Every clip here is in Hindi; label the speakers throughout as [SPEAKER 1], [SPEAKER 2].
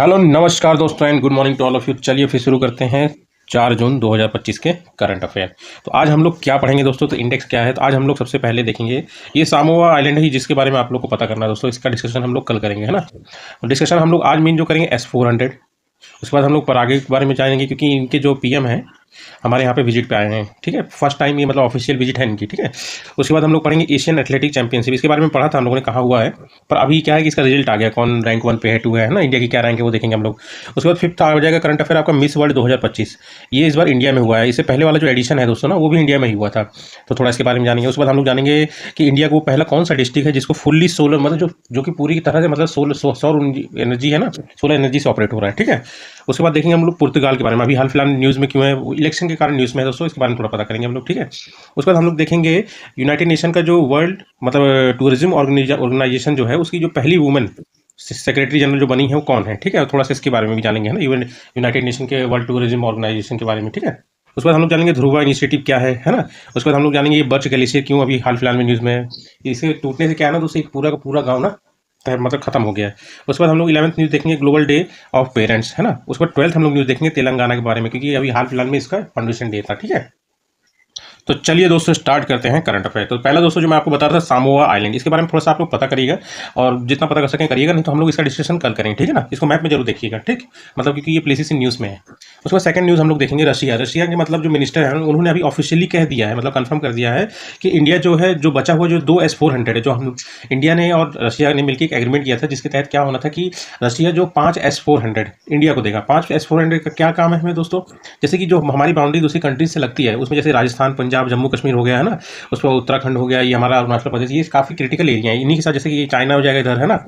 [SPEAKER 1] हेलो नमस्कार दोस्तों and good morning to all of you. चलिए फिर शुरू करते हैं 4 जून 2025 के करंट अफेयर। तो आज हम लोग क्या पढ़ेंगे दोस्तों, तो इंडेक्स क्या है। तो आज हम लोग सबसे पहले देखेंगे ये सामोआ आइलैंड है, जिसके बारे में आप लोग को पता करना है दोस्तों। इसका डिस्कशन हम लोग कल करेंगे, है ना। डिस्कशन हम लोग आज मेन जो करेंगे S-400। उसके बाद हम लोग परागे के बारे में जानेंगे, क्योंकि इनके जो पीएम हैं हमारे यहाँ पे विजिट पे आए हैं, ठीक है। फर्स्ट टाइम ये मतलब ऑफिशियल विजिट है इनकी, ठीक है। उसके बाद हम लोग पढ़ेंगे एशियन एथलेटिक चैंपियनशिप। इसके बारे में पढ़ा था हम लोगों ने, कहा हुआ है, पर अभी क्या है कि इसका रिजल्ट आ गया, कौन रैंक 1 पे है, 2 है ना, इंडिया की क्या रैंक है वो देखेंगे हम लोग। उसके बाद फिफ्थ आ जाएगा करंट अफेयर आपका मिस वर्ल्ड 2025। ये इस बार इंडिया में हुआ है। इससे पहले वाला जो एडिशन है दोस्तों ना, वो भी इंडिया में ही हुआ था। तो थोड़ा इसके बारे में जानेंगे। उसके बाद हम लोग जानेंगे कि इंडिया को पहला कौन सा डिस्ट्रिक्ट है जिसको फुल्ली सोलर मतलब जो कि पूरी तरह से मतलब सौर एनर्जी है ना, सोलर एनर्जी से ऑपरेट हो रहा है, ठीक है। उसके बाद देखेंगे हम लोग पुर्तगाल के बारे में, अभी हाल फिलहाल न्यूज़ में क्यों है, इलेक्शन के कारण न्यूज़ में है दोस्तों, इसके बारे में थोड़ा पता करेंगे हम लोग, ठीक है। उसके बाद हम लोग देखेंगे यूनाइटेड नेशन का जो वर्ल्ड मतलब टूरिज्म ऑर्गेनाइजेशन जो है, उसकी जो पहली वुमेन सेक्रेटरी जनरल जो बनी है वो कौन है, ठीक है। थोड़ा सा इसके बारे में भी जानेंगे, है ना, यूनाइटेड नेशन के वर्ल्ड टूरिज्म ऑर्गेनाइजेशन के बारे में, ठीक है। उसके बाद हम लोग जानेंगे ध्रुवा इनिशिएटिव क्या है ना। उसके बाद हम लोग जानेंगे ये बर्च ग्लेशियर क्यों अभी हाल फिलहाल में न्यूज़ में है। इसे टूटने से क्या है ना दोस्तों, एक पूरा का पूरा गाँव ना मतलब खत्म हो गया है। उसके बाद हम लोग 11th न्यूज़ देखेंगे ग्लोबल डे ऑफ पेरेंट्स, है ना। उसके बाद 12th हम लोग न्यूज़ देखेंगे तेलंगाना के बारे में, क्योंकि अभी हाल फिलहाल में इसका फाउंडेशन डे था, ठीक है। तो चलिए दोस्तों स्टार्ट करते हैं करंट अफेयर। तो पहला दोस्तों जो मैं आपको बता रहा था सामोआ आइलैंड, इसके बारे में थोड़ा सा आप लोग पता करिएगा और जितना पता कर सकें करिएगा, नहीं तो हम लोग इसका डिस्कशन कल करेंगे, ठीक है ना। इसको मैप में जरूर देखिएगा, ठीक, मतलब क्योंकि ये प्लेसेस इन न्यूज़ में है। उसके बाद सेकंड न्यूज़ हम लोग देखेंगे रशिया। रशिया के मतलब जो मिनिस्टर है उन्होंने अभी ऑफिशियली कह दिया है, मतलब कंफर्म कर दिया है कि इंडिया जो है, जो बचा हुआ जो 2 S-400 है, जो हम इंडिया ने और रशिया ने मिलकर एक एग्रीमेंट किया था, जिसके तहत क्या होना था कि रशिया जो 5 S-400 इंडिया को देगा। 5 S-400 का क्या काम है हमें दोस्तों, जैसे कि जो हमारी बाउंड्री दूसरी कंट्रीज से लगती है, उसमें जैसे राजस्थान, पंजाब, जम्मू कश्मीर हो गया, है ना। उसके बाद उत्तराखंड हो गया, ये हमारा अरुणाचल प्रदेश, ये काफ़ी क्रिटिकल एरिया है। इन्हीं के साथ जैसे कि चाइना हो जाएगा इधर, है ना,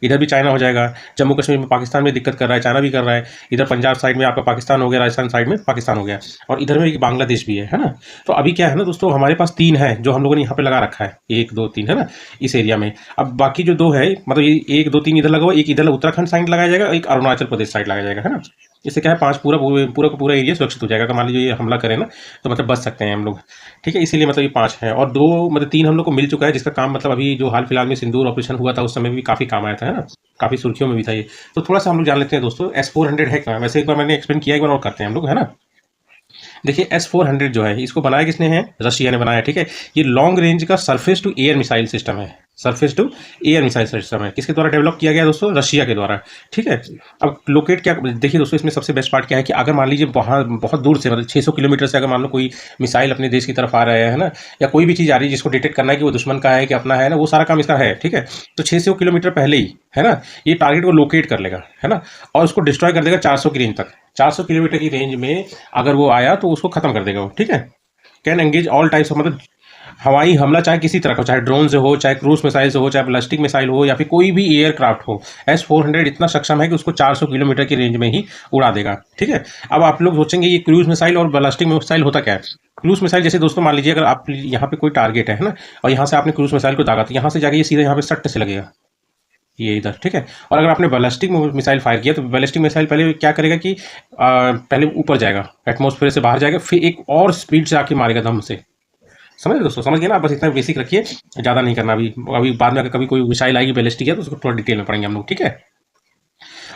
[SPEAKER 1] इधर भी चाइना हो जाएगा। जम्मू कश्मीर में पाकिस्तान में दिक्कत कर रहा है, चाइना भी कर रहा है। इधर पंजाब साइड में आपका पाकिस्तान हो गया, राजस्थान साइड में पाकिस्तान हो गया, और इधर में एक बांग्लादेश भी है ना। तो अभी क्या है ना दोस्तों, हमारे पास 3 है जो हम लोगों ने यहाँ पे लगा रखा है, 1 2 3, है ना, इस एरिया में। अब बाकी जो 2 है, मतलब ये 1 2 3 इधर लगा हुआ, एक इधर उत्तराखंड साइड लगाया जाएगा, एक अरुणाचल प्रदेश साइड लगाया जाएगा, है ना। इससे क्या है, 5 पूरा का पूरा एरिया सुरक्षित हो जाएगा। अगर मान लीजिए ये हमला करें ना, तो मतलब बच सकते हैं हम लोग, ठीक है। इसीलिए मतलब ये 5 है, और 2 मतलब 3 हम लोग को मिल चुका है, जिसका काम मतलब अभी जो हाल फिलहाल में सिंदूर ऑपरेशन हुआ था उस समय भी काफ़ी काम आया था, है ना, काफ़ी सुर्खियों में भी था ये। तो थोड़ा सा हम लोग जान लेते हैं दोस्तों S-400 है क्या। वैसे एक बार मैंने एक्सप्लेन किया, एक बार और करते हैं हम लोग, है ना। देखिए S-400 जो है, इसको बनाया किसने है, रशिया ने बनाया, ठीक है। ये लॉन्ग रेंज का surface to air missile system है, surface to air missile system है। किसके द्वारा डेवलप किया गया दोस्तों, रशिया के द्वारा, ठीक है। अब लोकेट क्या, देखिए दोस्तों इसमें सबसे बेस्ट पार्ट क्या है कि अगर मान लीजिए बहुत दूर से मतलब 600 किलोमीटर से अगर मान लो कोई मिसाइल अपने देश की तरफ आ रहा है ना, या कोई भी चीज़ आ रही है जिसको डिटेक्ट करना है कि वो दुश्मन का है कि अपना है ना, वो सारा काम इसका है, ठीक है। तो 600 किलोमीटर पहले ही, है ना, ये टारगेट को लोकेट कर लेगा, है ना, और उसको डिस्ट्रॉय कर देगा 400 की रेंज तक। 400 किलोमीटर की रेंज में अगर वो आया तो उसको खत्म कर देगा वो, ठीक है। Can engage all types of मतलब हवाई हमला, चाहे किसी तरह का, चाहे ड्रोन से हो, चाहे क्रूज मिसाइल से हो, चाहे बैलिस्टिक मिसाइल हो, या फिर कोई भी एयरक्राफ्ट हो। S-400 इतना सक्षम है कि उसको 400 किलोमीटर की रेंज में ही उड़ा देगा, ठीक है। अब आप लोग सोचेंगे ये क्रूज मिसाइल और बैलिस्टिक मिसाइल होता क्या है। क्रूज मिसाइल जैसे दोस्तों मान लीजिए अगर आप यहाँ पे कोई टारगेट है ना, और यहाँ से आपने क्रूज मिसाइल को दागा, तो यहाँ से जाके ये सीधा यहाँ पे सट्ट से लगेगा, ये इधर, ठीक है। और अगर आपने बैलिस्टिक मिसाइल फायर किया, तो बैलिस्टिक मिसाइल पहले क्या करेगा कि पहले ऊपर जाएगा, एटमॉस्फेयर से बाहर जाएगा, फिर एक और स्पीड से आके मारेगा दम से। समझ गए दोस्तों, समझ गए ना। बस इतना बेसिक रखिए, ज़्यादा नहीं करना। अभी अभी बाद में अगर कभी कोई मिसाइल आएगी बैलिस्टिक है तो उसको थोड़ा डिटेल में पढ़ेंगे हम लोग, ठीक है।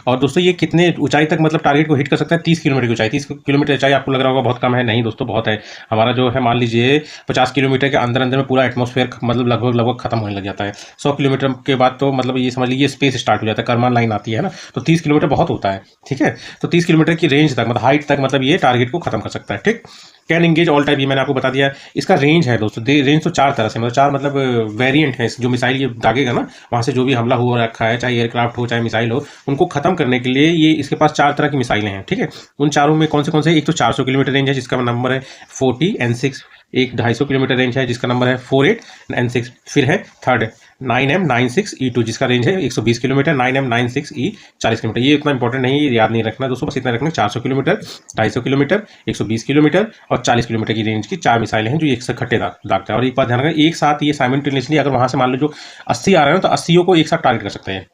[SPEAKER 1] और दोस्तों ये कितने ऊंचाई तक मतलब टारगेट को हिट कर सकता है, 30 किलोमीटर की ऊंचाई। 30 किलोमीटर ऊंचाई आपको लग रहा होगा बहुत कम है, नहीं दोस्तों बहुत है। हमारा जो है मान लीजिए 50 किलोमीटर के अंदर अंदर में पूरा एटमॉस्फेयर मतलब लगभग खत्म होने लग जाता है। 100 किलोमीटर के बाद तो मतलब ये समझ लीजिए स्पेस स्टार्ट हो जाता है, करमान लाइन आती है ना। तो 30 किलोमीटर बहुत होता है, ठीक है। तो 30 किलोमीटर की रेंज तक मतलब हाइट तक मतलब ये टारगेट को खत्म कर सकता है, ठीक। कैन इंगेज ऑल टाइप, ये मैंने आपको बता दिया। इसका रेंज है दोस्तों, रेंज तो 4 तरह से मतलब 4 मतलब वेरिएंट है। जो मिसाइल ये दागेगा ना, वहाँ से जो भी हमला हो रखा है, चाहे एयरक्राफ्ट हो चाहे मिसाइल हो, उनको खत्म करने के लिए ये इसके पास 4 तरह की मिसाइलें हैं, ठीक है। उन चारों में कौन से, एक तो 400 किलोमीटर रेंज है जिसका नंबर है 40 N6। एक 250 किलोमीटर रेंज है जिसका नंबर है 48 N6। फिर है थर्ड 9M96E2 जिसका रेंज है 120 किलोमीटर, 9M96E 40 किलोमीटर। ये इतना इंपॉर्टेंट नहीं है, याद नहीं रखना दोस्तों, बस इतना रखना 400 किलोमीटर, 250 किलोमीटर, 120 किलोमीटर और 40 किलोमीटर की रेंज की 4 मिसाइलें हैं जो एक साथ खट्टे दागता है। और एक बात ध्यान रखना, एक साथ ये साइमल्टेनियसली अगर वहाँ से मान लो जो 80 आ रहे हैं तो 80 को एक साथ टारगेट कर सकते हैं,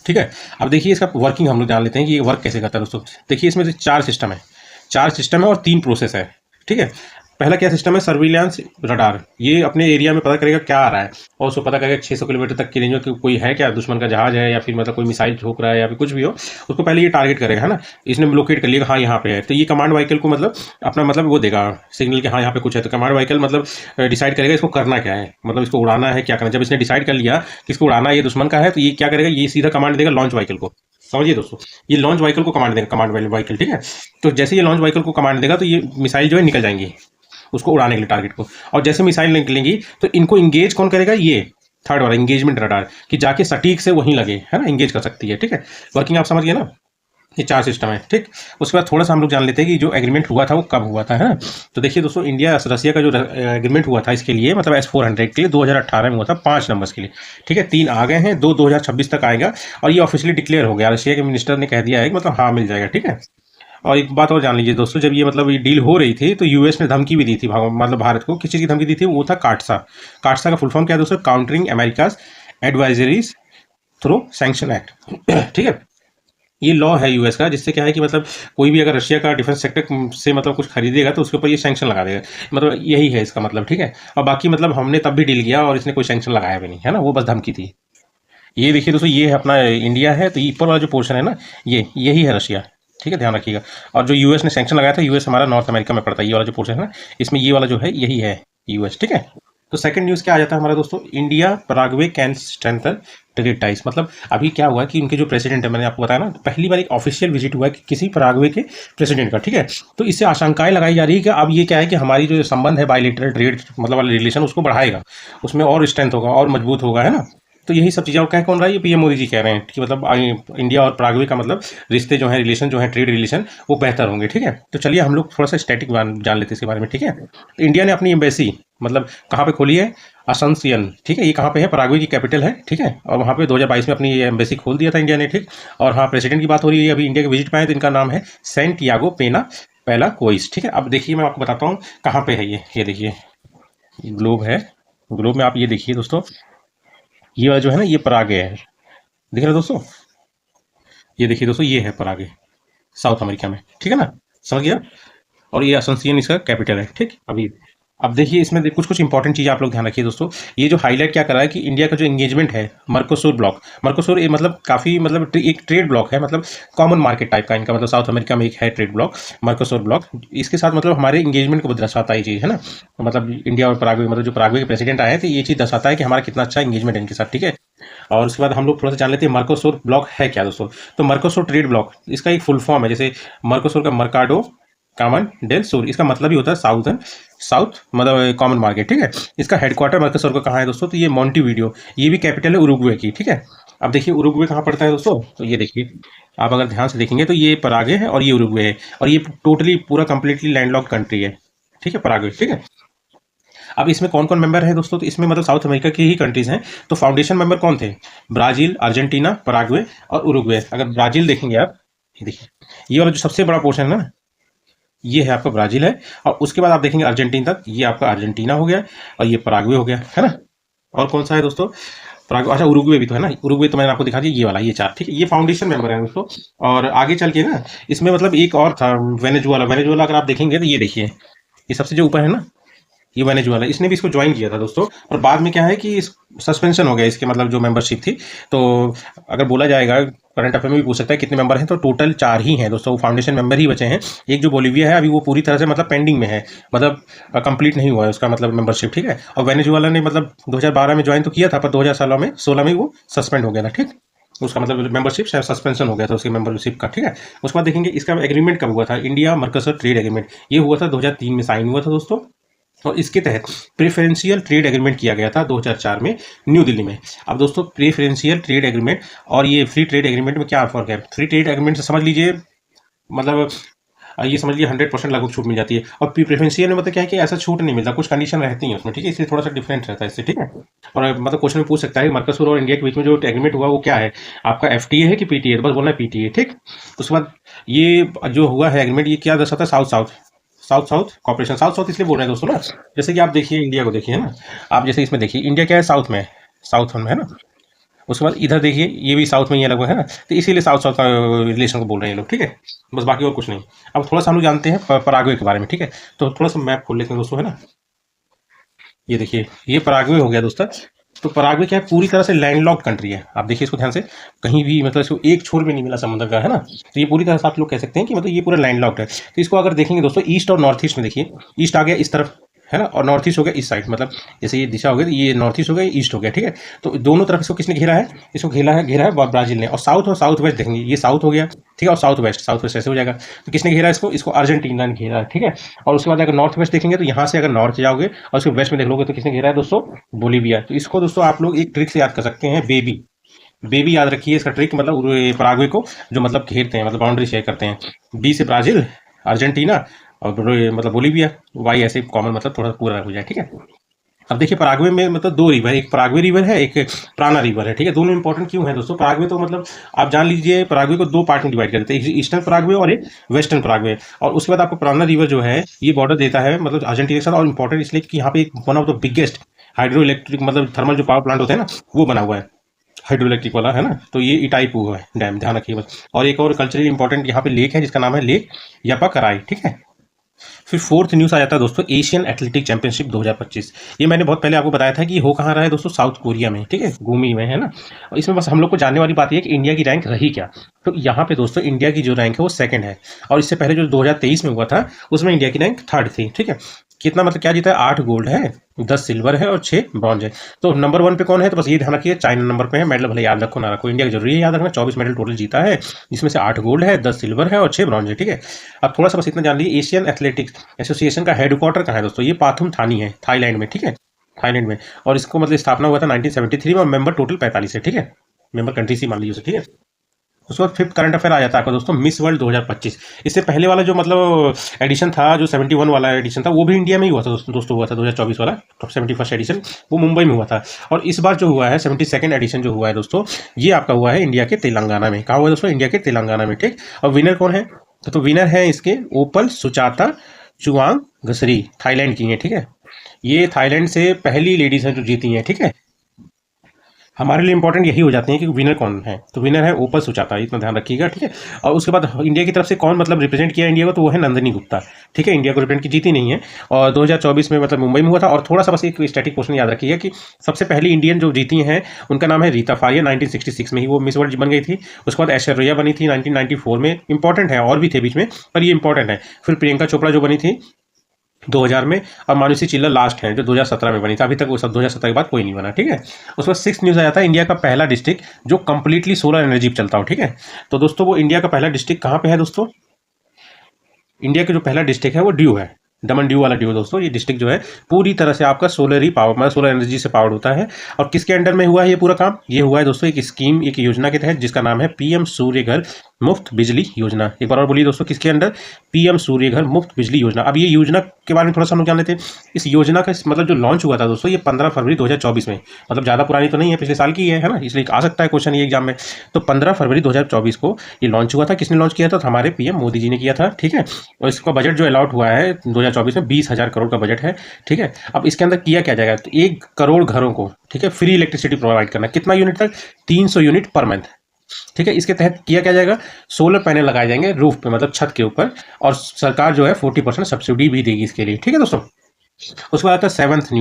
[SPEAKER 1] ठीक है। अब देखिए इसका वर्किंग हम लोग जान लेते हैं कि ये वर्क कैसे करता है दोस्तों। देखिए इसमें 4 सिस्टम है, 4 सिस्टम है और 3 प्रोसेस है, ठीक है। पहला क्या सिस्टम है, सर्विलांस रडार। ये अपने एरिया में पता करेगा क्या आ रहा है और उसको पता करेगा 600 किलोमीटर तक की रेंज में कि कोई है क्या, दुश्मन का जहाज है या फिर मतलब कोई मिसाइल ठोक रहा है या फिर कुछ भी हो, उसको पहले ये टारगेट करेगा, है ना। इसने लोकेट कर लिया हाँ यहाँ पे है, तो ये कमांड व्हीकल को मतलब अपना मतलब वो देगा सिग्नल कि हाँ यहाँ पे कुछ है, तो कमांड व्हीकल मतलब डिसाइड करेगा इसको करना क्या है, मतलब इसको उड़ाना है क्या करना। जब इसने डिसाइड कर लिया कि इसको उड़ाना ये दुश्मन का है, तो ये क्या करेगा, ये सीधा कमांड देगा लॉन्च व्हीकल को। समझिए दोस्तों, ये लॉन्च व्हीकल को कमांड देगा, कमांड व्हीकल, ठीक है। तो जैसे ये लॉन्च व्हीकल को कमांड देगा तो ये मिसाइल जो है निकल जाएंगी उसको उड़ाने के लिए टारगेट को, और जैसे मिसाइल निकलेंगी तो इनको इंगेज कौन करेगा, ये थर्ड वाला इंगेजमेंट रडार, कि जाके सटीक से वहीं लगे, है ना, इंगेज कर सकती है, ठीक है। वर्किंग आप समझ गए ना। ये 4 सिस्टम है, ठीक। उसके बाद थोड़ा सा हम लोग जान लेते हैं कि जो एग्रीमेंट हुआ था वो कब हुआ था, है ना। तो देखिए दोस्तों, इंडिया रसिया का जो एग्रीमेंट हुआ था इसके लिए मतलब S-400 के लिए 2018 में हुआ था, 5 नंबर्स के लिए, ठीक है। 3 आ गए हैं, 2026 तक आएगा और ये ऑफिशियली डिक्लेयर हो गया, रशिया के मिनिस्टर ने कह दिया है कि मतलब हाँ मिल जाएगा, ठीक है। और एक बात और जान लीजिए दोस्तों, जब ये मतलब ये डील हो रही थी तो यूएस ने धमकी भी दी थी, मतलब भारत को किस चीज़ की धमकी दी थी, वो था काटसा। काटसा का फुल फॉर्म क्या है दोस्तों, countering America's advisories through sanction act, ठीक है। ये लॉ है यूएस का, जिससे क्या है कि मतलब कोई भी अगर रशिया का डिफेंस सेक्टर से मतलब कुछ खरीदेगा तो उसके ऊपर ये सैंक्शन लगा देगा, मतलब यही है इसका मतलब, ठीक है। और बाकी मतलब हमने तब भी डील किया और इसने कोई सैंक्शन लगाया भी नहीं, है ना, वो बस धमकी थी। ये देखिए दोस्तों, ये है अपना इंडिया है, तो ये ऊपर वाला जो पोर्शन है ना, ये यही है रशिया, ठीक है, ध्यान रखिएगा। और जो यूएस ने सैंक्शन लगाया था, यूएस हमारा नॉर्थ अमेरिका में पड़ता है, ये वाला जो पोर्शन है ना, इसमें ये वाला जो है यही है यूएस, ठीक है। तो सेकंड न्यूज़ क्या आ जाता है हमारा दोस्तों, India Paraguay can strengthen trade ties. मतलब अभी क्या हुआ कि उनके जो प्रेसिडेंट है, मैंने आपको बताया ना, पहली बार एक ऑफिशियल विजिट हुआ है कि किसी पराग्वे के प्रेसिडेंट का, ठीक है। तो इससे आशंकाएं लगाई जा रही है कि अब ये क्या है कि हमारी जो संबंध है बायलैटरल ट्रेड मतलब वाला रिलेशन उसको बढ़ाएगा, उसमें और स्ट्रेंथ होगा और मजबूत होगा, है ना। तो यही सब चीज़ें, और कह कौन रहा है, ये पीएम मोदी जी कह रहे हैं कि मतलब इंडिया और पराग्वे का मतलब रिश्ते जो है, रिलेशन जो है, ट्रेड रिलेशन वो बेहतर होंगे, ठीक है। तो चलिए हम लोग थोड़ा सा स्टैटिक जान लेते हैं इसके बारे में, ठीक है। तो इंडिया ने अपनी एम्बेसी मतलब कहाँ पे खोली है, असंसियन, ठीक है। ये कहाँ पे है, पराग्वे की कैपिटल है, ठीक है। और वहाँ पे 2022 में अपनी एम्बेसी खोल दिया था इंडिया ने, ठीक। और हाँ, प्रेसिडेंट की बात हो रही है, अभी इंडिया के विजिट पे आए तो इनका नाम है सैंटियागो पेना पेला कोइस, ठीक है। अब देखिए मैं आपको बताता हूँ कहाँ पे है ये देखिए, ग्लोब है, ग्लोब में आप ये देखिए दोस्तों, ये वाला जो है ना, ये परागे है, दिख रहा है दोस्तों, ये देखिए दोस्तों, ये है परागे, साउथ अमेरिका में, ठीक है ना, समझ गया। और ये असंसियन इसका कैपिटल है, ठीक। अभी अब देखिए इसमें कुछ कुछ इंपॉर्टेंट चीज़ आप लोग ध्यान रखिए दोस्तों। ये जो हाईलाइट क्या कर रहा है कि इंडिया का जो एंगेजमेंट है मर्कोसुर ब्लॉक, मर्कोसुर ये मतलब काफ़ी मतलब एक ट्रेड ब्लॉक है, मतलब कॉमन मार्केट टाइप का इनका, मतलब साउथ अमेरिका में एक है ट्रेड ब्लॉक मर्कोसुर ब्लॉक। इसके साथ मतलब हमारे एंगेजमेंट को दर्शाता है ये चीज़, है ना। मतलब इंडिया और पराग्वे, मतलब जो पराग्वे के प्रेसिडेंट आए हैं, तो ये चीज़ दर्शाता है कि हमारा कितना अच्छा एंगेजमेंट है इनके साथ, ठीक है। और उसके बाद हम लोग थोड़ा सा जान लेते हैं मर्कोसुर ब्लॉक है क्या दोस्तों। तो मर्कोसुर ट्रेड ब्लॉक इसका एक फुल फॉर्म है, जैसे मर्कोसुर का मर्काडो कॉमन डेल सुर, इसका मतलब ही होता है साउथ मतलब कॉमन मार्केट, ठीक है। इसका हेडक्वार्टर मर्कोसुर का कहाँ है दोस्तों, तो ये मोंटेवीडियो, ये भी कैपिटल है उरुग्वे की, ठीक है। अब देखिए उरुग्वे कहाँ पड़ता है दोस्तों, तो ये देखिए आप अगर ध्यान से देखेंगे तो ये परागे है और ये उरुग्वे है, और ये टोटली पूरा कंप्लीटली लैंडलॉक्ड कंट्री है, ठीक है, परागे, ठीक है। अब इसमें कौन कौन मेंबर है दोस्तों, तो इसमें मतलब साउथ अमेरिका की ही कंट्रीज हैं। तो फाउंडेशन मेंबर कौन थे, ब्राजील, अर्जेंटीना, पराग्वे और उरुग्वे। अगर ब्राजील देखेंगे आप, ये देखिए ये वाला जो सबसे बड़ा पोर्शन है ना, ये है आपका ब्राजील है। और उसके बाद आप देखेंगे अर्जेंटीना तक, ये आपका अर्जेंटीना हो गया और ये पराग्वे हो गया, है ना। और कौन सा है दोस्तों, पराग्वे, अच्छा उरुग्वे भी तो है ना, उरुग्वे तो मैंने आपको दिखा दिया, ये वाला, ये 4, ठीक है। ये फाउंडेशन मेंबर है दोस्तों। और आगे चल के ना इसमें मतलब एक और था वेनेजुएला, वेनेजुएला अगर आप देखेंगे तो ये देखिए, ये सबसे जो ऊपर है ना, ये वेनेजुएला, इसने भी इसको ज्वाइन किया था दोस्तों। और बाद में क्या है कि सस्पेंशन हो गया इसके, मतलब जो मेंबरशिप थी। तो अगर बोला जाएगा, करंट अफेयर में भी पूछ सकता है कितने मेंबर हैं, तो टोटल 4 ही हैं दोस्तों, फाउंडेशन मेंबर ही बचे हैं। एक जो बोलीविया है अभी वो पूरी तरह से मतलब पेंडिंग में है, मतलब कंप्लीट नहीं हुआ है उसका मतलब मेंबरशिप, ठीक है। और वेनेजुएला ने मतलब 2012 में ज्वाइन तो किया था, पर 2016 में वो सस्पेंड हो गया था, ठीक। उसका मतलब मेंबरशिप शायद सस्पेंशन हो गया था उसकी मेंबरशिप का, ठीक है। उसके बाद देखेंगे इसका एग्रीमेंट कब हुआ था, इंडिया मर्कोसुर ट्रेड एग्रीमेंट, ये हुआ था 2003 में साइन हुआ था दोस्तों। और इसके तहत प्रेफरेंशियल ट्रेड एग्रीमेंट किया गया था 2004 में न्यू दिल्ली में। अब दोस्तों प्रेफरेंशियल ट्रेड एग्रीमेंट और ये फ्री ट्रेड एग्रीमेंट में क्या फर्क है, फ्री ट्रेड एग्रीमेंट से समझ लीजिए मतलब ये समझ लीजिए 100% लागू छूट मिल जाती है, और प्रेफरेंशियल में मतलब क्या है कि ऐसा छूट नहीं मिलता, कुछ कंडीशन रहती है उसमें, ठीक है, इसलिए थोड़ा सा डिफरेंट रहता है इससे, ठीक है। और मतलब क्वेश्चन में पूछ सकता है मर्कोसुर और इंडिया के बीच में जो एग्रीमेंट हुआ वो क्या है, आपका एफटीए है कि पीटीए, बस बोलना है पीटीए, ठीक। उसके बाद ये जो हुआ है एग्रीमेंट, ये क्या दर्शाता है, साउथ कॉर्पोरेशन, साउथ इसलिए बोल रहे हैं दोस्तों ना, जैसे कि आप देखिए इंडिया को देखिए ना, आप जैसे इसमें देखिए इंडिया क्या है, साउथ में है ना। उसके बाद इधर देखिए ये भी साउथ में ही लगभग है ना, तो इसीलिए साउथ साउथ का रिलेशन को बोल रहे हैं ये लोग, ठीक है। बस बाकी और कुछ नहीं। अब थोड़ा सा हम लोग जानते हैं पराग्वे के बारे में, ठीक है। तो थोड़ा सा मैप खोल लेते हैं दोस्तों, है ना। ये देखिए ये पराग्वे हो गया दोस्तों। तो पराग्वे क्या है, पूरी तरह से लैंडलॉक्ड कंट्री है। आप देखिए इसको ध्यान से, कहीं भी मतलब इसको एक छोर भी नहीं मिला समुद्र का, है ना। तो ये पूरी तरह से आप लोग कह सकते हैं कि मतलब ये पूरा लैंडलॉक्ड है। तो इसको अगर देखेंगे दोस्तों, ईस्ट और नॉर्थ ईस्ट में देखिए, ईस्ट आ गया इस तरफ, है ना, और नॉर्थ ईस्ट हो गया इस साइड, मतलब जैसे ये दिशा हो गई, ये नॉर्थ ईस्ट हो गया, ईस्ट हो गया, ठीक है। तो दोनों तरफ इसको किसने घेरा है, इसको घेरा है ब्राजील ने। और साउथ वेस्ट देखेंगे, ये साउथ हो गया, ठीक है, और साउथ वेस्ट ऐसे हो जाएगा। तो किसने घेरा इसको, इसको अर्जेंटीना ने घेरा है, ठीक है। और उसके बाद अगर नॉर्थ वेस्ट देखेंगे, तो यहाँ से अगर नॉर्थ जाओगे और उसके वेस्ट में देख लोगे, तो किसने घेरा है दोस्तों, बोलीविया। तो इसको दोस्तों आप लोग एक ट्रिक से याद कर सकते हैं, बेबी। बेबी याद रखिए इसका ट्रिक, मतलब पराग्वे को जो मतलब घेरते हैं, मतलब बाउंड्री शेयर करते हैं। बी से ब्राजील, अर्जेंटीना, और मतलब बोलीविया। वाई ऐसे कॉमन मतलब थोड़ा पूरा हो जाए, ठीक है। अब देखिए पराग्वे में मतलब दो रिवर, एक पराग्वे रिवर है, एक प्राना रिवर है, ठीक है। दोनों इंपॉर्टेंट क्यों है दोस्तों, पराग्वे तो मतलब आप जान लीजिए पराग्वे को दो पार्ट में डिवाइड कर देते हैं, ईस्टर्न पराग्वे और एक वेस्टर्न पराग्वे। और उसके बाद आपको प्राना रिवर जो है ये बॉर्डर देता है मतलब अर्जेंटीना के साथ। और इंपॉर्टेंट इसलिए कि यहाँ पे एक one of the biggest hydro electric मतलब थर्मल जो पावर प्लांट होते हैं ना, वो बना हुआ है, हाइड्रो इलेक्ट्रिक वाला, है ना। तो ये इटाईपू है डैम, ध्यान रखिए बस। और एक और कल्चरली इंपॉर्टेंट यहाँ पे लेक है जिसका नाम है लेक यापाकराई, ठीक है। फिर फोर्थ न्यूज़ आ जाता है दोस्तों, एशियन एथलेटिक चैंपियनशिप 2025। ये मैंने बहुत पहले आपको बताया था कि हो कहाँ रहा है दोस्तों, साउथ कोरिया में, ठीक है, गुमी में, है ना। और इसमें बस हम लोग को जानने वाली बात यह है कि इंडिया की रैंक रही क्या। तो यहाँ पे दोस्तों इंडिया की जो रैंक है वो सेकंड है। और इससे पहले जो 2023 में हुआ था उसमें इंडिया की रैंक थर्ड थी, ठीक है। कितना मतलब क्या जीता है, 8 गोल्ड है, 10 सिल्वर है और 6 ब्रॉन्ज है। तो नंबर 1 पे कौन है, तो बस ये ध्यान रखिए चाइना नंबर पे है। मेडल भले याद रखो ना रखो, इंडिया की जरूरी है याद रखना। 24 मेडल टोटल जीता है, जिसमें से 8 गोल्ड है, 10 सिल्वर है और 6 ब्रॉन्ज है, ठीक है। अब थोड़ा सा बस इतना जान लीजिए, एशियन एथलेटिक्स एसोसिएशन का हेडक्वार्टर कहाँ है दोस्तों, ये पाथुम थानी है, थाईलैंड में, ठीक है, थाईलैंड में। और इसको मतलब स्थापना हुआ था 1973 में, और मेंबर टोटल 45 है, ठीक है, मेंबर कंट्री से मान लीजिए, ठीक है। उसके बाद फिफ्थ करंट अफेयर आ जाता है आपका दोस्तों, मिस वर्ल्ड 2025। इससे पहले वाला जो मतलब एडिशन था, जो 71 वाला एडिशन था, वो भी इंडिया में ही हुआ था दोस्तों हुआ था 2024 वाला, तो 71st एडिशन वो मुंबई में हुआ था। और इस बार जो हुआ है 72nd एडिशन जो हुआ है दोस्तों, ये आपका हुआ है इंडिया के तेलंगाना में। कहा हुआ है दोस्तों, इंडिया के तेलंगाना में, ठीक। और विनर कौन है, तो विनर है इसके ओपल सुचाता चुआंग घसरी, थाईलैंड की है, ठीक है। ये थाईलैंड से पहली लेडीज हैं जो जीती हैं, ठीक है। हमारे लिए इंपॉर्टेंट यही हो जाते हैं कि विनर कौन है। तो विनर है ओपल सुचाता, इतना ध्यान रखिएगा, ठीक है। और उसके बाद इंडिया की तरफ से कौन मतलब रिप्रेजेंट किया इंडिया को, तो वो है नंदिनी गुप्ता, ठीक है। इंडिया को रिप्रेजेंट की जीती नहीं है, और 2024 में मतलब मुंबई में हुआ था। और थोड़ा सा बस एक स्टैटिक क्वेश्चन याद रखिएगा कि सबसे पहली इंडियन जो जीती हैं उनका नाम है रीता फारिया, 1966 में ही वो मिस वर्ल्ड बन गई थी। उसके बाद ऐश्वर्या बनी थी 1994 में, इंपॉर्टेंट है, और भी थे बीच में पर ये इंपॉर्टेंट है। फिर प्रियंका चोपड़ा जो बनी थी 2000 में, और मानुषी चिल्लर लास्ट है जो 2017 में बनी थी। अभी तक वो सब 2017 के बाद कोई नहीं बना, ठीक है। उसके बाद 6th न्यूज़ आ जाता है, इंडिया का पहला डिस्ट्रिक्ट जो कंप्लीटली सोलर एनर्जी पर चलता हो, ठीक है। तो दोस्तों वो इंडिया का पहला डिस्ट्रिक्ट कहाँ पे है दोस्तों, इंडिया का जो पहला डिस्ट्रिक्ट है वो ड्यू है, दमन ड्यू वाला ड्यू दोस्तों। ये डिस्ट्रिक्ट जो है पूरी तरह से आपका सोलर ही पावर मतलब सोलर एनर्जी से पावर्ड होता है। और किसके अंडर में हुआ है ये पूरा काम, ये हुआ है दोस्तों एक स्कीम, एक योजना के तहत, जिसका नाम है पीएम सूर्य घर मुफ्त बिजली योजना। एक बार और बोलिए दोस्तों, किसके अंडर, पीएम सूर्य घर मुफ्त बिजली योजना। अब ये योजना के बारे में थोड़ा सा हम लोग जान लेते हैं। इस योजना का मतलब जो लॉन्च हुआ था दोस्तों, ये 15 फरवरी 2024 में, मतलब ज़्यादा पुरानी तो नहीं है, पिछले साल की है ना, इसलिए आ सकता है क्वेश्चन ये एग्जाम में। तो 15 फरवरी 2024 को ये लॉन्च हुआ था। किसने लॉन्च किया था, तो हमारे पीएम मोदी जी ने किया था, ठीक है। और इसका बजट जो अलॉट हुआ है 2024 में 20,000 करोड़ का बजट है, ठीक है। अब इसके अंदर किया क्या जाएगा, तो 1 करोड़ घरों को, ठीक है, फ्री इलेक्ट्रिसिटी प्रोवाइड करना। कितना यूनिट तक, 300 यूनिट पर मंथ, ठीक है। इसके तहत किया क्या जाएगा, सोलर पैनल लगाए जाएंगे रूफ पे मतलब छत के ऊपर, और सरकार जो है 40% सब्सिडी भी देगी इसके लिए, ठीक है दोस्तों। उसके बाद आता है 7th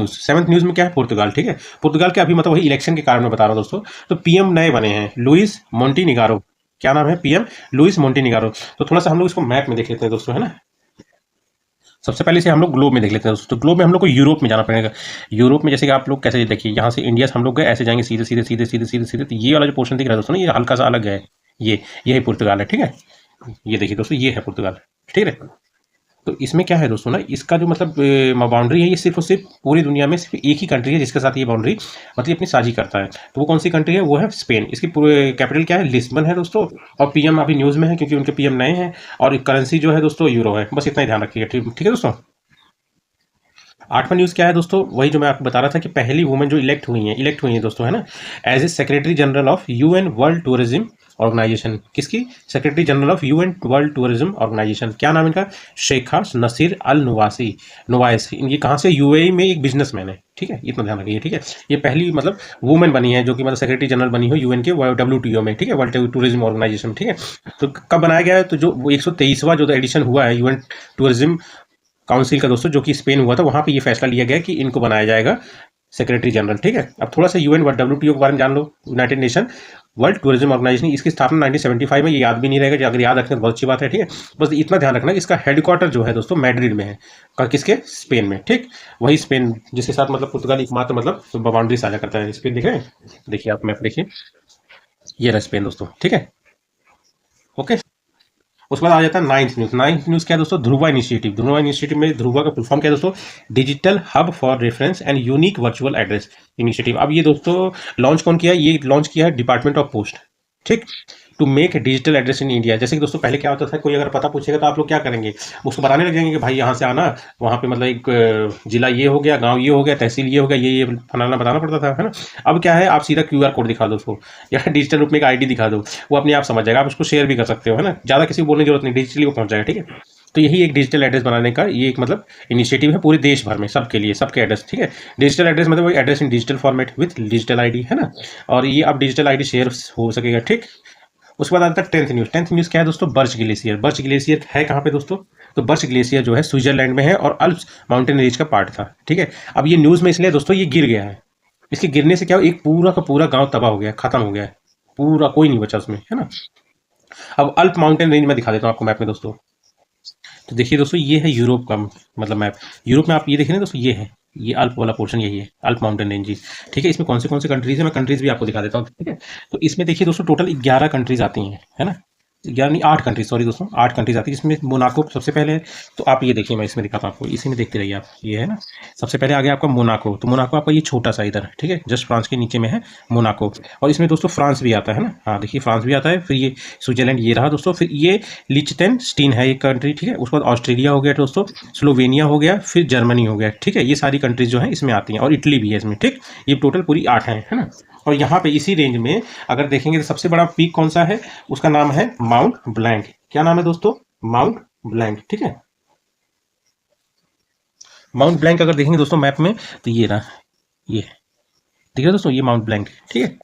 [SPEAKER 1] न्यूज़ में क्या है, पुर्तगाल, ठीक है। पुर्तगाल के अभी मतलब वही इलेक्शन के कारण मैं बता रहा हूँ दोस्तों। तो पीएम नए बने हैं, लुइस मोंटेनिग्रो, क्या नाम है, पीएम लुइस मोंटेनिग्रो। तो थोड़ा सा हम लोग इसको मैप में देख लेते हैं दोस्तों, है ना। सबसे पहले से हम लोग ग्लोब में देख लेते हैं दोस्तों। तो ग्लोब में हम लोग को यूरोप में जाना पड़ेगा। यूरोप में जैसे कि आप लोग कैसे देखिए, यहाँ से इंडिया से हम लोग गए, ऐसे जाएंगे सीधे सीधे सीधे सीधे सीधे सीधे। तो ये वाला जो पोर्शन दिख रहा है दोस्तों ना, ये हल्का सा अलग है, ये है पुर्तगाल है, ठीक है। ये देखिए दोस्तों, ये है पुर्तगाल, ठीक है। तो इसमें क्या है दोस्तों ना, इसका जो मतलब बाउंड्री है, ये सिर्फ और सिर्फ पूरी दुनिया में सिर्फ एक ही कंट्री है जिसके साथ ये बाउंड्री मतलब अपनी साझी करता है। तो वो कौन सी कंट्री है, वो है स्पेन। इसकी पूरे कैपिटल क्या है, लिस्बन है दोस्तों। और पीएम अभी न्यूज़ में है क्योंकि उनके पीएम नए हैं। और करेंसी जो है दोस्तों यूरो है। बस इतना ही ध्यान रखिएगा, ठीक है दोस्तों। 8वां न्यूज़ क्या है दोस्तों, वही जो मैं आपको बता रहा था कि पहली वुमेन जो इलेक्ट हुई हैं दोस्तों, है ना, as a secretary general of UN World Tourism Organisation, किसकी? Secretary general of UN World Tourism Organisation. क्या नाम इनका? शेखा नसीर अल नुवासी नुवाइस। ये कहाँ से? यूएई में एक बिजनेसमैन है, ठीक है, इतना ध्यान रखिए, ठीक है। ये पहली मतलब वुमेन बनी है जो कि मतलब सेक्रेटरी जनरल बनी हो यूएन के WTO में, ठीक है, वर्ल्ड टूरिज्म ऑर्गेनाइजेशन, ठीक है। तो कब बनाया गया है? तो जो 123वां जो एडिशन हुआ है यूएन टूरिज्म काउंसिल का दोस्तों, जो कि स्पेन हुआ था, वहां पे ये फैसला लिया गया कि इनको बनाया जाएगा सेक्रेटरी जनरल, ठीक है। अब थोड़ा सा यूएन WTO के बारे में जान लो, United Nation World Tourism Organisation. इसकी स्थापना 1975 में, ये याद भी नहीं रहेगा, अगर याद रखना तो बहुत अच्छी बात है, ठीक है। बस इतना ध्यान रखना, इसका हेडक्वार्टर जो है दोस्तों मैड्रिड में है, किसके? स्पेन में, ठीक। वही स्पेन जिसके साथ मतलब पुर्तगाल एकमात्र मतलब बाउंड्री साझा करता है। स्पेन देख रहे हैं, देखिए आप मैप देखिए, ये रहा स्पेन दोस्तों, ठीक है, ओके। उसके बाद आ जाता है नाइन्थ न्यूज़। नाइन्थ न्यूज़ क्या है दोस्तों? ध्रुवा इनिशिएटिव। ध्रुवा इनिशिएटिव में ध्रुवा का फुल फॉर्म क्या है दोस्तों? Digital hub for reference and unique virtual address initiative. अब ये दोस्तों लॉन्च कौन किया है? ये लॉन्च किया है डिपार्टमेंट ऑफ पोस्ट, ठीक, to make digital address in India. जैसे कि दोस्तों पहले क्या होता था, कोई अगर पता पूछेगा तो आप लोग क्या करेंगे? उसको बताने लग जाएंगे कि भाई यहाँ से आना, वहाँ पे मतलब एक जिला ये हो गया, गांव ये हो गया, तहसील ये हो गया, ये फलाना बताना पड़ता था, है ना। अब क्या है, आप सीधा QR कोड दिखा दो उसको, या डिजिटल रूप में एक ID दिखा दो, वो अपने आप समझ जाएगा। आप उसको शेयर भी कर सकते हो, है ना, ज़्यादा किसी को बोलने की जरूरत नहीं, डिजिटली वो पहुँच जाएगा, ठीक है। तो यही एक डिजिटल एड्रेस बनाने का ये एक मतलब इनिशिएटिव है पूरे देश भर में, सबके लिए, सबके एड्रेस, ठीक है। डिजिटल एड्रेस मतलब वही address in digital format with digital ID, है ना। और ये अब डिजिटल ID शेयर हो सकेगा, ठीक। उसके बाद आता है 10th न्यूज़। 10th न्यूज़ क्या है दोस्तों? Birch glacier. बर्च ग्लेशियर है कहाँ पे दोस्तों? तो बर्च ग्लेशियर जो है स्विट्जरलैंड में है और अल्प्स माउंटेन रेंज का पार्ट था, ठीक है। अब ये न्यूज़ में इसलिए दोस्तों ये गिर गया है, इसके गिरने से क्या हो, एक पूरा का पूरा गांव तबाह हो गया, खत्म हो गया है, पूरा कोई नहीं बचा उसमें, है ना। अब अल्प माउंटेन रेंज में दिखा देता हूँ आपको मैप में दोस्तों। तो देखिए दोस्तों, ये है यूरोप का मतलब मैप। यूरोप में आप ये देखिए ना दोस्तों, ये है, ये अल्प वाला पोर्शन यही है, अल्प माउंटेन रेंजेस, ठीक है। इसमें कौन से कंट्रीज है, मैं कंट्रीज भी आपको दिखा देता हूँ, ठीक है। तो इसमें देखिए दोस्तों टोटल 11 कंट्रीज आती हैं, है ना। 11 नहीं, 8 कंट्रीज, सॉरी दोस्तों, 8 कंट्रीज आती है, जिसमें मोनाको सबसे पहले है। तो आप ये देखिए, मैं इसमें दिखाता हूँ आपको, इसी में देखते रहिए आप, ये है ना। सबसे पहले आ गया आपका मोनाको। तो मोनाको आपका ये छोटा सा इधर, ठीक है, जस्ट फ्रांस के नीचे में है मोनाको। और इसमें दोस्तों फ्रांस भी आता है ना, हाँ देखिए फ्रांस भी आता है। फिर ये स्विट्जरलैंड ये रहा दोस्तों। फिर ये लिechtenstein है एक कंट्री, ठीक है। उसके बाद ऑस्ट्रेलिया हो गया दोस्तों, स्लोवेनिया हो गया, फिर जर्मनी हो गया, ठीक है। ये सारी कंट्रीज जो है इसमें आती हैं, और इटली भी है इसमें, ठीक। ये टोटल पूरी 8 है ना। और यहाँ पे इसी रेंज में अगर देखेंगे तो सबसे बड़ा पीक कौन सा है? उसका नाम है माउंट ब्लैंक। क्या नाम है दोस्तों? माउंट ब्लैंक, ठीक है। माउंट ब्लैंक अगर देखेंगे दोस्तों मैप में, तो ये रहा, ये दिख रहा है दोस्तों, ये माउंट ब्लैंक, ठीक है।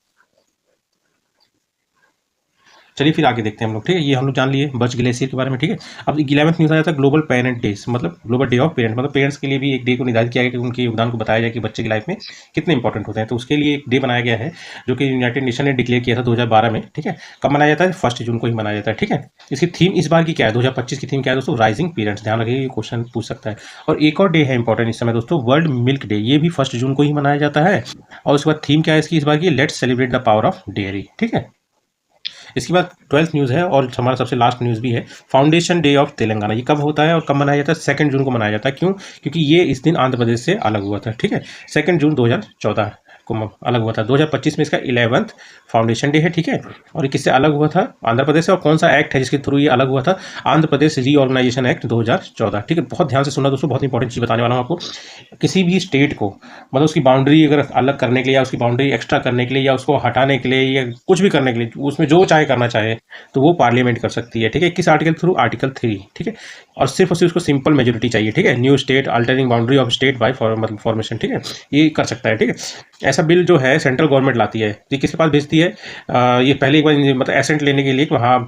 [SPEAKER 1] चलिए फिर आगे देखते हैं हम लोग, ठीक है। ये हम लोग जान लिए बर्च ग्लेशियर के बारे में, ठीक है। अब 11th न्यूज़ आ जाता है ग्लोबल पेरेंट डे, मतलब ग्लोबल डे ऑफ पेरेंट, मतलब पेरेंट्स के लिए भी एक डे को निर्धारित किया गया कि उनके योगदान को बताया जाए कि बच्चे की लाइफ में कितने इंपॉर्टेंट होते हैं। तो उसके लिए एक डे बनाया गया है, जो कि यूनाइटेड नेशन ने डिक्लेयर किया था 2012 में, ठीक है। कब मनाया जाता है? 1 जून को ही मनाया जाता है, ठीक है। इसकी थीम इस बार की क्या है? 2025 की थीम क्या है दोस्तों? Rising parents. ध्यान रखिए, ये क्वेश्चन पूछ सकता है। और एक और डे है इंपॉर्टेंट इस समय दोस्तों, वर्ल्ड मिल्क डे। ये भी 1 जून को ही मनाया जाता है। और उसके बाद थीम क्या है इसकी इस बार की? Let's celebrate the power of dairy, ठीक है। इसके बाद 12th न्यूज़ है, और हमारा सबसे लास्ट न्यूज़ भी है, फाउंडेशन डे ऑफ तेलंगाना। ये कब होता है और कब मनाया जाता है? 2 जून को मनाया जाता है। क्यों? क्योंकि ये इस दिन आंध्र प्रदेश से अलग हुआ था, ठीक है। 2 जून 2014 को अलग हुआ था। 2025 में इसका 11th फाउंडेशन डे है, ठीक है। और ये किससे अलग हुआ था? आंध्र प्रदेश से। और कौन सा एक्ट है जिसके थ्रू ये अलग हुआ था? आंध्र प्रदेश रीऑर्गेनाइजेशन एक्ट 2014, ठीक है। बहुत ध्यान से सुनना दोस्तों, बहुत इंपॉर्टेंट चीज़ बताने वाला हूँ आपको। किसी भी स्टेट को मतलब उसकी बाउंड्री अगर अलग करने के लिए, या उसकी बाउंड्री एक्स्ट्रा करने के लिए, या उसको हटाने के लिए, या कुछ भी करने के लिए, उसमें जो चाहे करना चाहे, तो वो पार्लियामेंट कर सकती है, ठीक है। किस आर्टिकल थ्रू? आर्टिकल 3, ठीक है। और सिर्फ उसको सिंपल मेजोरिटी चाहिए, ठीक है। New state altering boundary of state by मतलब फॉर्मेशन, ठीक है, ये कर सकता है, ठीक है। ऐसा बिल जो है सेंट्रल गवर्नमेंट लाती है, ये किसके पास भेजती है? ये पहले एक बार मतलब एसेंट लेने के लिए कि वहाँ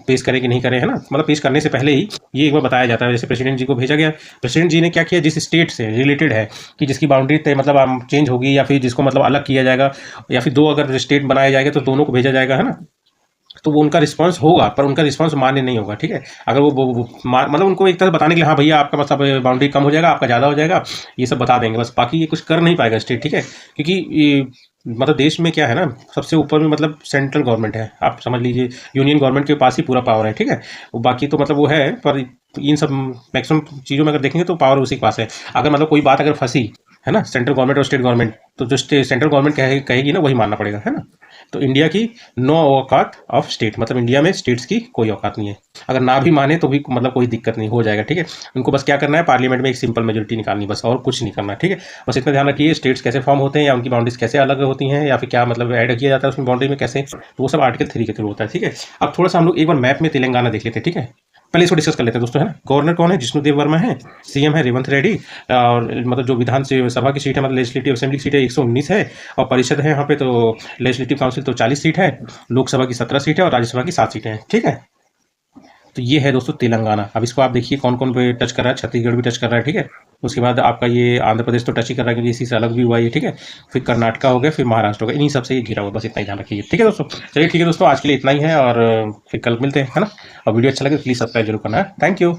[SPEAKER 1] पेश करें कि नहीं करें, है ना। मतलब पेश करने से पहले ही ये एक बार बताया जाता है। जैसे प्रेसिडेंट जी को भेजा गया, प्रेसिडेंट जी ने क्या किया, जिस स्टेट से रिलेटेड है कि जिसकी बाउंड्री मतलब चेंज होगी, या फिर जिसको मतलब अलग किया जाएगा, या फिर 2 अगर स्टेट बनाया जाएगा तो दोनों को भेजा जाएगा, है ना। तो वो उनका रिस्पांस होगा, पर उनका रिस्पांस मान्य नहीं होगा, ठीक है। अगर वो मतलब उनको एक तरह बताने के लिए, हाँ भैया आपका मतलब बाउंड्री कम हो जाएगा, आपका ज़्यादा हो जाएगा, ये सब बता देंगे बस, बाकी ये कुछ कर नहीं पाएगा स्टेट, ठीक है। क्योंकि ये मतलब देश में क्या है ना, सबसे ऊपर में मतलब सेंट्रल गवर्नमेंट है, आप समझ लीजिए, यूनियन गवर्नमेंट के पास ही पूरा पावर है, ठीक है। वो बाकी तो मतलब वो है, पर इन सब मैक्सिमम चीज़ों में अगर देखेंगे तो पावर उसी के पास है। अगर मतलब कोई बात अगर फंसी, है ना, सेंट्रल गवर्नमेंट और स्टेट गवर्नमेंट, तो जो सेंट्रल गवर्नमेंट कहेगी ना वही मानना पड़ेगा, है ना। तो इंडिया की नो औकात ऑफ स्टेट, मतलब इंडिया में स्टेट्स की कोई औकात नहीं है। अगर ना भी माने तो भी मतलब कोई दिक्कत नहीं, हो जाएगा, ठीक है। उनको बस क्या करना है, पार्लियामेंट में एक सिंपल मेजोरिटी निकालनी, बस और कुछ नहीं करना, ठीक है। बस इतना ध्यान रखिए स्टेट्स कैसे फॉर्म होते हैं या उनकी बाउंड्रीज कैसे अलग होती हैं या फिर क्या मतलब ऐड किया जाता है उसमें बाउंड्री में कैसे, तो वो सब आर्टिकल 3 के थ्रू होता है, ठीक है। अब थोड़ा सा हम लोग एक बार मैप में तेलंगाना देख लेते हैं, ठीक है। पहले इसको डिस्कस कर लेते हैं दोस्तों, है ना। गवर्नर कौन है, जिष्णुदेव वर्मा है। सीएम है रेवंत रेड्डी। और मतलब जो विधान सभा की सीट है, मतलब लेजिस्लेटिव असेंबली की सीट है 119 है। और परिषद है यहाँ पे तो लेजिस्लेटिव काउंसिल तो 40 सीट है। लोकसभा की 17 सीट है और राज्यसभा की 7 सीटें हैं, ठीक है। तो ये है दोस्तों तेलंगाना। अब इसको आप देखिए कौन कौन पे टच कर रहा है, छत्तीसगढ़ भी टच कर रहा है, ठीक है। उसके बाद आपका ये आंध्र प्रदेश तो टच ही कर रहा है क्योंकि इसी से अलग भी हुआ है, ठीक है। फिर कर्नाटका हो गया, फिर महाराष्ट्र हो गया, इन्हीं सबसे ये घिरा हुआ, बस इतना ही ध्यान रखिए, ठीक है दोस्तों। चलिए ठीक है दोस्तों, आज के लिए इतना ही है और फिर कल मिलते हैं, है ना। और वीडियो अच्छा लगे तो प्लीज़ सब्सक्राइब जरूर करना है। Thank you.